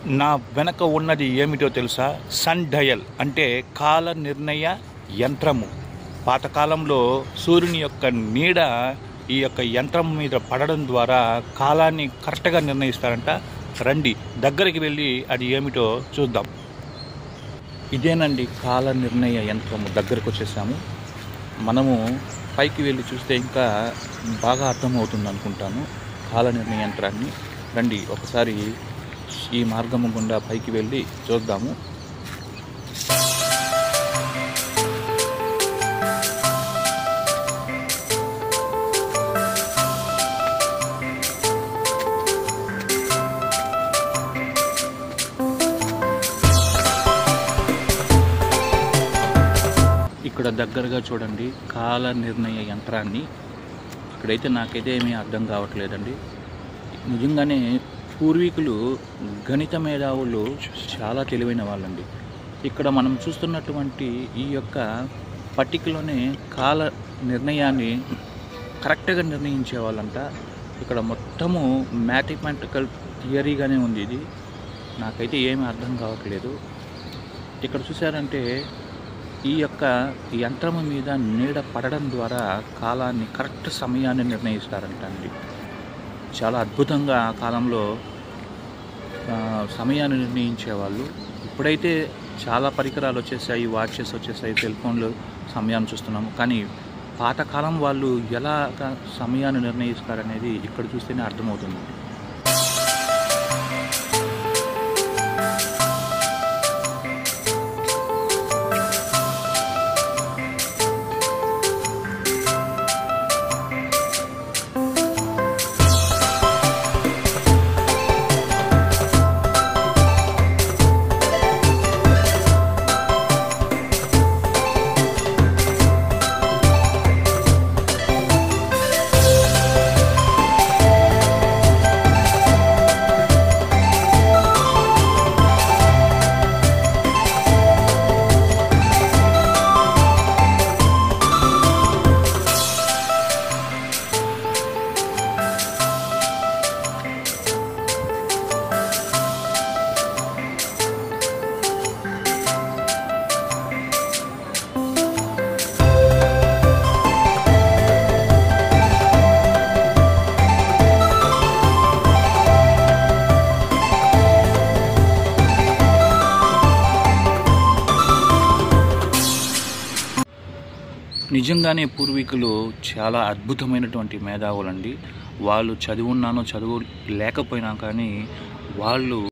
నా వెనక ఉన్నది ఏమిటో తెలుసా? సన్ డయల్ అంటే కాల నిర్ణయ యంత్రము. పాతకాలంలో సూర్యుని యొక్క నీడ ఈ యొక్క యంత్రం మీద పడడం ద్వారా కాలాన్ని కరెక్ట్గా నిర్ణయిస్తారంట. రండి దగ్గరికి వెళ్ళి అది ఏమిటో చూద్దాం. ఇదేనండి కాల నిర్ణయ యంత్రము. దగ్గరకు వచ్చేసాము. మనము పైకి వెళ్ళి చూస్తే ఇంకా బాగా అర్థమవుతుంది అనుకుంటాను కాల నిర్ణయ యంత్రాన్ని. రండి ఒకసారి ఈ మార్గము గుండా పైకి వెళ్ళి చూద్దాము. ఇక్కడ దగ్గరగా చూడండి కాల నిర్ణయ యంత్రాన్ని. ఇక్కడైతే నాకైతే ఏమీ అర్థం కావట్లేదండి. నిజంగానే పూర్వీకులు గణిత మేధావులు చాలా తెలివైన వాళ్ళండి. ఇక్కడ మనం చూస్తున్నటువంటి ఈ యొక్క పట్టికలోనే కాల నిర్ణయాన్ని కరెక్ట్గా నిర్ణయించే వాళ్ళంట. ఇక్కడ మొత్తము మ్యాథమెటికల్ థియరీగానే ఉంది. ఇది నాకైతే ఏమీ అర్థం కావట్లేదు. ఇక్కడ చూసారంటే ఈ యొక్క యంత్రము మీద నీడ పడడం ద్వారా కాలాన్ని కరెక్ట్ సమయాన్ని నిర్ణయిస్తారంట అండి. చాలా అద్భుతంగా ఆ కాలంలో సమయాన్ని నిర్ణయించేవాళ్ళు. ఇప్పుడైతే చాలా పరికరాలు వచ్చేసాయి, వాచెస్ వచ్చేసాయి, సెల్ ఫోన్లు సమయాన్ని చూస్తున్నాము. కానీ పాతకాలం వాళ్ళు ఎలా సమయాన్ని నిర్ణయిస్తారనేది ఇక్కడ చూస్తేనే అర్థమవుతుంది. నిజంగానే పూర్వీకులు చాలా అద్భుతమైనటువంటి మేధావులండి. వాళ్ళు చదువు లేకపోయినా కానీ వాళ్ళు